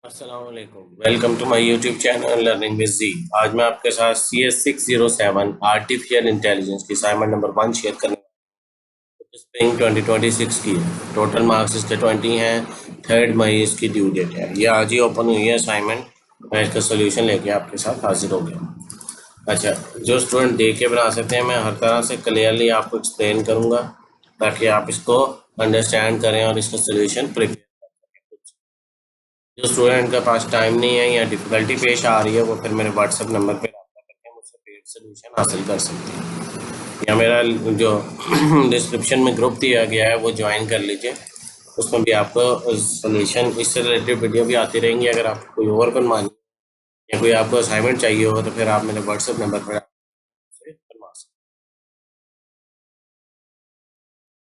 अस्सलामुअलैकुम, welcome to my YouTube channel learning with जी। आज मैं आपके साथ CS607 आर्टिफिशियल इंटेलिजेंस की असाइनमेंट नंबर 1 शेयर करने वाला हूँ। स्प्रिंग 2026 की है। टोटल मार्क्स इसके 20 हैं। 3 मई इसकी ड्यू डेट है। ये आज ही ओपन हुई है असाइनमेंट। मैं इसका सोल्यूशन लेके आपके साथ हाजिर हो गया। अच्छा, जो स्टूडेंट देख के बना सकते हैं, मैं हर तरह से क्लियरली आपको एक्सप्लेन करूँगा ताकि आप इसको अंडरस्टैंड करें और इसका सोल्यूशन प्रिपेयर। जो स्टूडेंट के पास टाइम नहीं है या डिफ़िकल्टी पेश आ रही है, वो फिर मेरे व्हाट्सएप नंबर पे रब्ता करके मुझसे पेड सोल्यूशन हासिल कर सकते हैं, या मेरा जो डिस्क्रिप्शन में ग्रुप दिया गया है वो ज्वाइन कर लीजिए। उसमें भी आपको सोल्यूशन इससे रिलेटेड वीडियो भी आती रहेंगी। अगर आपको कोई और बनवानी या कोई आपको असाइनमेंट चाहिए हो तो फिर आप मेरे व्हाट्सएप नंबर पर बनवा सकते हैं।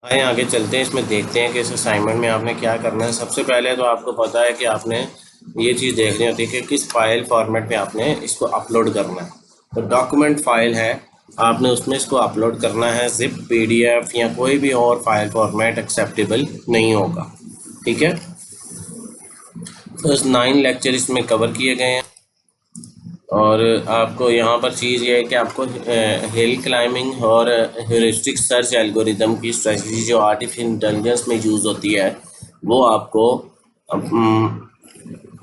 आए आगे चलते हैं, इसमें देखते हैं कि इस असाइनमेंट में आपने क्या करना है। सबसे पहले तो आपको पता है कि आपने ये चीज़ देखनी होती है कि किस फाइल फॉर्मेट में आपने इसको अपलोड करना है। तो डॉक्यूमेंट फाइल है, आपने उसमें इसको अपलोड करना है। जिप, PDF या कोई भी और फाइल फॉर्मेट एक्सेप्टेबल नहीं होगा। ठीक है, तो 9 लेक्चर इसमें कवर किए गए हैं। और आपको यहाँ पर चीज़ ये है कि आपको हिल क्लाइंबिंग और ह्यूरिस्टिक सर्च एल्गोरिदम की स्ट्रेटजी जो आर्टिफिशियल इंटेलिजेंस में यूज़ होती है, वो आपको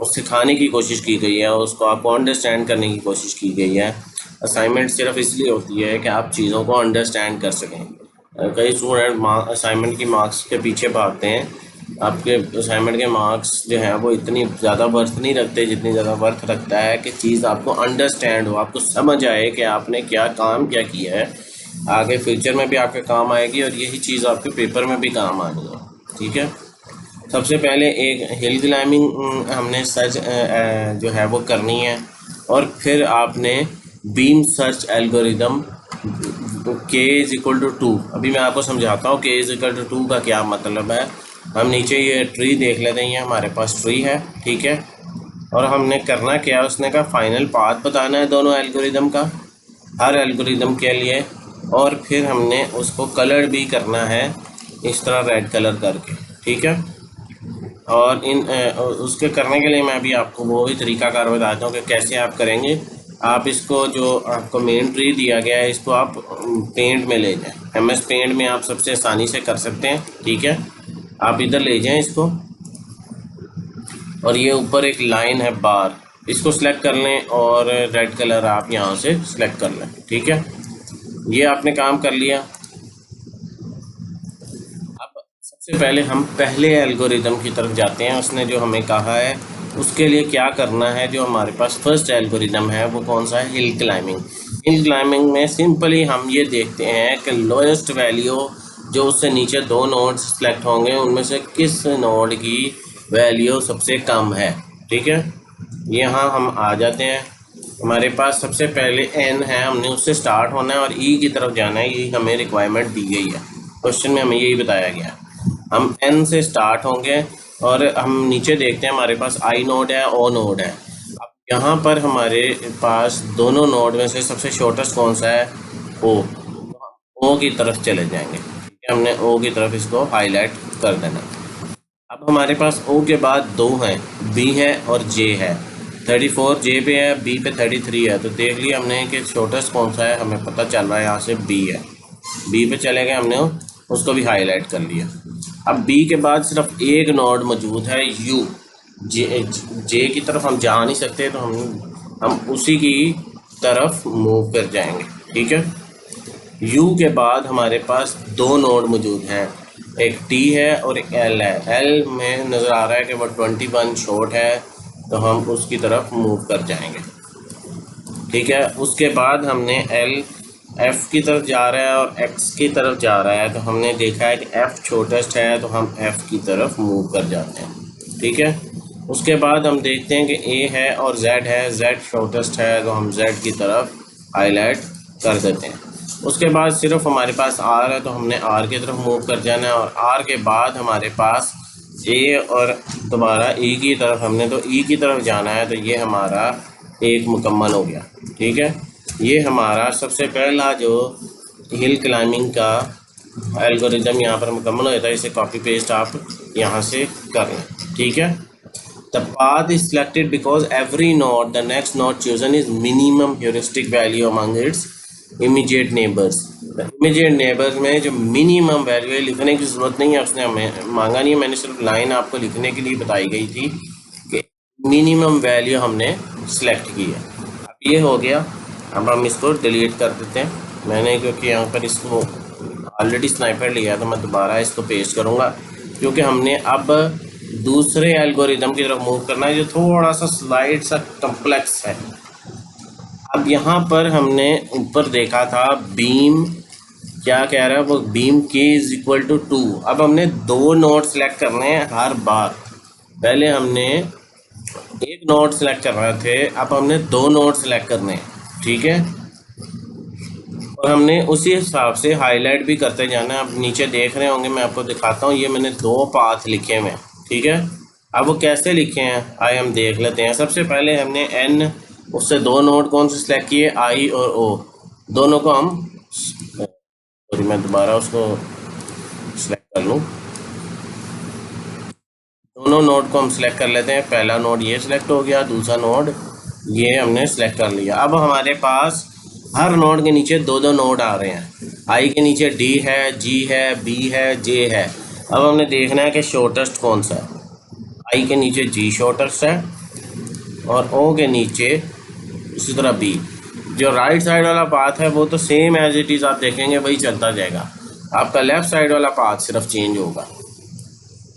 सिखाने की कोशिश की गई है और उसको आपको अंडरस्टैंड करने की कोशिश की गई है। असाइनमेंट सिर्फ इसलिए होती है कि आप चीज़ों को अंडरस्टैंड कर सकें। कई स्टूडेंट असाइनमेंट की मार्क्स के पीछे भागते हैं। आपके असाइनमेंट के मार्क्स जो हैं वो इतनी ज़्यादा वर्थ नहीं रखते जितनी ज़्यादा वर्थ रखता है कि चीज़ आपको अंडरस्टैंड हो, आपको समझ आए कि आपने क्या काम क्या किया है। आगे फ्यूचर में भी आपके काम आएगी और यही चीज़ आपके पेपर में भी काम आनी है। ठीक है, सबसे पहले एक हिल क्लाइंबिंग हमने सर्च जो है वो करनी है, और फिर आपने बीम सर्च एल्गोरिदम K=2। अभी मैं आपको समझाता हूँ K=2 का क्या मतलब है। हम नीचे ये ट्री देख लेते हैं, ये हमारे पास ट्री है। ठीक है, और हमने करना क्या है, उसने का फाइनल पाथ बताना है दोनों एल्गोरिदम का, हर एल्गोरिदम के लिए। और फिर हमने उसको कलर भी करना है इस तरह रेड कलर करके। ठीक है, और उसके करने के लिए मैं अभी आपको वो ही तरीकाकार बताता हूँ कि कैसे आप करेंगे। आप इसको जो आपको मेन ट्री दिया गया है, इसको आप पेंट में ले जाएं। MS पेंट में आप सबसे आसानी से कर सकते हैं। ठीक है, आप इधर ले जाएं इसको, और ये ऊपर एक लाइन है बार, इसको सिलेक्ट कर लें और रेड कलर आप यहाँ से सिलेक्ट कर लें। ठीक है, ये आपने काम कर लिया। अब सबसे पहले हम पहले एल्गोरिदम की तरफ जाते हैं। उसने जो हमें कहा है उसके लिए क्या करना है। जो हमारे पास फर्स्ट एल्गोरिदम है वो कौन सा है, हिल क्लाइंबिंग। हिल क्लाइंबिंग में सिंपली हम ये देखते हैं कि लोएस्ट वैल्यू जो उससे नीचे 2 नोड्स सेलेक्ट होंगे उनमें से किस नोड की वैल्यू सबसे कम है। ठीक है, यहाँ हम आ जाते हैं। हमारे पास सबसे पहले n है, हमने उससे स्टार्ट होना है और e की तरफ जाना है। ये हमें रिक्वायरमेंट दी गई है, क्वेश्चन में हमें यही बताया गया। हम n से स्टार्ट होंगे और हम नीचे देखते हैं, हमारे पास I नोड है, O नोड है। अब यहाँ पर हमारे पास दोनों नोड में से सबसे शॉर्टेस्ट कौन सा है, O। O की तरफ चले जाएंगे। ठीक है, हमने O की तरफ इसको हाईलाइट कर देना। अब हमारे पास O के बाद 2 हैं, B है और J है। 34 J पे है, B पे 33 है। तो देख लिया हमने कि शॉर्टेस्ट कौन सा है, हमें पता चल रहा है यहाँ से B है। B पे चले गए, हमने उसको भी हाईलाइट कर लिया। अब B के बाद सिर्फ एक नोड मौजूद है U। J की तरफ हम जा नहीं सकते, तो हम उसी की तरफ मूव कर जाएंगे। ठीक है, U के बाद हमारे पास 2 नोड मौजूद हैं, एक T है और एक L है। L में नज़र आ रहा है कि वो 21 शॉर्ट है, तो हम उसकी तरफ मूव कर जाएंगे। ठीक है, उसके बाद हमने F की तरफ जा रहा है और X की तरफ जा रहा है, तो हमने देखा है कि F छोटेस्ट है, तो हम F की तरफ मूव कर जाते हैं। ठीक है, उसके बाद हम देखते हैं कि A है और Z है, Z शॉर्टेस्ट है, तो हम Z की तरफ हाईलाइट कर देते हैं। उसके बाद सिर्फ हमारे पास R है, तो हमने R की तरफ मूव कर जाना है। और R के बाद हमारे पास A और दोबारा E की तरफ, हमने तो E की तरफ जाना है, तो ये हमारा एक मुकम्मल हो गया। ठीक है, ये हमारा सबसे पहला जो हिल क्लाइंबिंग का एल्गोरिदम यहाँ पर मुकम्मल हो जाता है। इसे कॉपी पेस्ट आप यहाँ से कर लें। ठीक है, The path is selected because every node, the next node chosen is minimum heuristic value among its immediate neighbors. The immediate neighbors में जो minimum value है लिखने की ज़रूरत नहीं है, उसने हमें मांगा नहीं है, मैंने सिर्फ लाइन आपको लिखने के लिए बताई गई थी कि मिनिमम वैल्यू हमने सेलेक्ट की है। अब ये हो गया, अब हम इसको डिलीट कर देते हैं। मैंने क्योंकि यहाँ पर इसको ऑलरेडी स्नाइपर लिया तो मैं दोबारा इसको पेस्ट करूँगा, क्योंकि हमने अब दूसरे एल्गोरिदम की तरफ मूव करना है जो थोड़ा सा स्लाइड सा कॉम्प्लेक्स है। अब यहाँ पर हमने ऊपर देखा था बीम क्या कह रहा है, वो beam k is equal to 2। अब हमने 2 नोड सेलेक्ट करने हैं हर बार। पहले हमने एक नोड सेलेक्ट कर रहे थे, अब हमने 2 नोड सेलेक्ट करने हैं, ठीक है। और हमने उसी हिसाब से हाईलाइट भी करते जाना है। अब नीचे देख रहे होंगे, मैं आपको दिखाता हूँ, ये मैंने 2 पाथ लिखे हुए हैं, ठीक है। अब वो कैसे लिखे हैं आइए हम देख लेते हैं। सबसे पहले हमने n उससे 2 नोड कौन से सिलेक्ट किए, i और o, दोनों को हम, सॉरी मैं दोबारा उसको सिलेक्ट कर लूँ, दोनों नोड को हम सिलेक्ट कर लेते हैं। पहला नोड ये सिलेक्ट हो गया, दूसरा नोड ये हमने सिलेक्ट कर लिया। अब हमारे पास हर नोड के नीचे 2-2 नोड आ रहे हैं। i के नीचे d है, g है, b है, j है। अब हमने देखना है कि शॉर्टेस्ट कौन सा है। i के नीचे g शॉर्टेस्ट है और o के नीचे इसी तरह b। जो राइट साइड वाला पाथ है वो तो सेम एज इट इज़ आप देखेंगे वही चलता जाएगा, आपका लेफ़्ट साइड वाला पाथ सिर्फ चेंज होगा,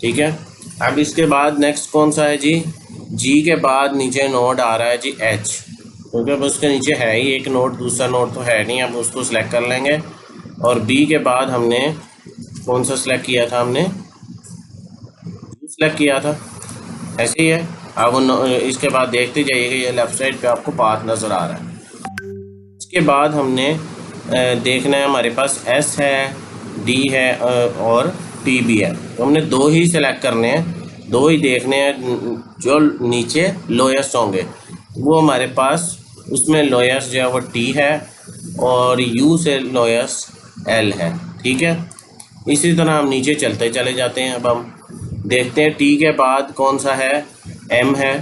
ठीक है। अब इसके बाद नेक्स्ट कौन सा है जी, g के बाद नीचे नोड आ रहा है जी h, क्योंकि अब उसके नीचे है ही एक नोड, दूसरा नोड तो है नहीं, अब उसको सिलेक्ट कर लेंगे। और b के बाद हमने कौन सा सिलेक्ट किया था, हमने सिलेक्ट किया था, ऐसे ही है। अब इसके बाद देखते जाइएगा, ये लेफ़्ट साइड पे आपको पाथ नज़र आ रहा है। इसके बाद हमने देखना है, हमारे पास S है, D है और T भी है, तो हमने 2 ही सिलेक्ट करने हैं, 2 ही देखने हैं जो नीचे लोएस्ट होंगे। वो हमारे पास उसमें लोएस्ट जो है वो T है और U से लोएस्ट L है, ठीक है। इसी तरह हम नीचे चलते चले जाते हैं। अब हम देखते हैं T के बाद कौन सा है, M है,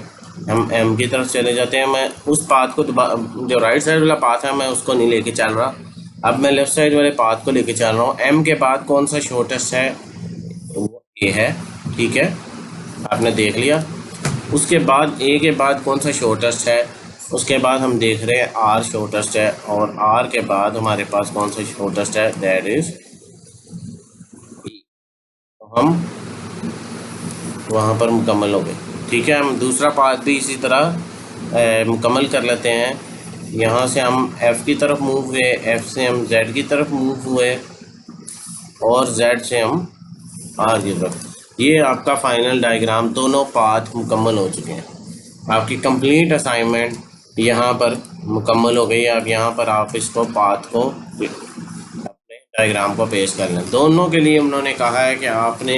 हम M की तरफ चले जाते हैं। मैं उस पाथ को जो राइट साइड वाला पाथ है मैं उसको नहीं लेके चल रहा, अब मैं लेफ़्ट साइड वाले पाथ को लेके चल रहा हूँ। M के बाद कौन सा शॉर्टेस्ट है, वो A है, ठीक है, आपने देख लिया। उसके बाद A के बाद कौन सा शॉर्टेस्ट है, उसके बाद हम देख रहे हैं R शॉर्टेस्ट है, और R के बाद हमारे पास कौन सा शॉर्टेस्ट है, दैट इज़ E। तो हम वहाँ पर मुकम्मल हो गए, ठीक है। हम दूसरा पाथ भी इसी तरह मुकम्मल कर लेते हैं। यहाँ से हम F की तरफ मूव हुए, F से हम Z की तरफ मूव हुए और Z से हम R की तरफ। ये आपका फाइनल डायग्राम, दोनों पाथ मुकम्मल हो चुके हैं। आपकी कंप्लीट असाइनमेंट यहाँ पर मुकम्मल हो गई। अब यहाँ पर आप इसको पाथ को अपने डायग्राम को पेश कर लें। दोनों के लिए उन्होंने कहा है कि आपने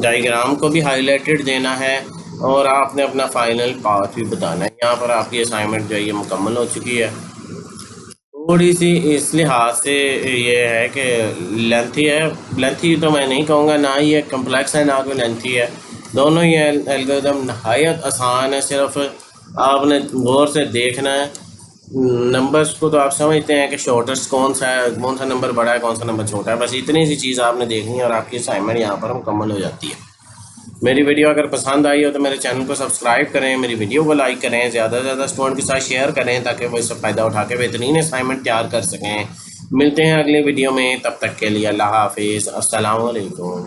डायग्राम को भी हाईलाइटेड देना है और आपने अपना फाइनल पाथ भी बताना है। यहाँ पर आपकी असाइनमेंट जो है ये मुकम्मल हो चुकी है। थोड़ी सी इस लिहाज से ये है कि लेंथी है, लेंथी तो मैं नहीं कहूँगा, ना ही ये कम्प्लेक्स है ना कोई लेंथी है। दोनों ही एल्गोरिदम नहायत आसान है, सिर्फ आपने गौर से देखना है। नंबर्स को तो आप समझते हैं कि शॉर्टेस्ट कौन सा है, कौन सा नंबर बड़ा है, कौन सा नंबर छोटा है, बस इतनी सी चीज़ आपने देखनी है और आपकी असाइनमेंट यहाँ पर मुकम्मल हो जाती है। मेरी वीडियो अगर पसंद आई हो तो मेरे चैनल को सब्सक्राइब करें, मेरी वीडियो को लाइक करें, ज़्यादा से ज़्यादा स्टूडेंट के साथ शेयर करें ताकि वो इससे फ़ायदा उठा के बेहतरीन असाइनमेंट तैयार कर सकें। मिलते हैं अगले वीडियो में, तब तक के लिए अल्लाह हाफिज़, अस्सलाम वालेकुम।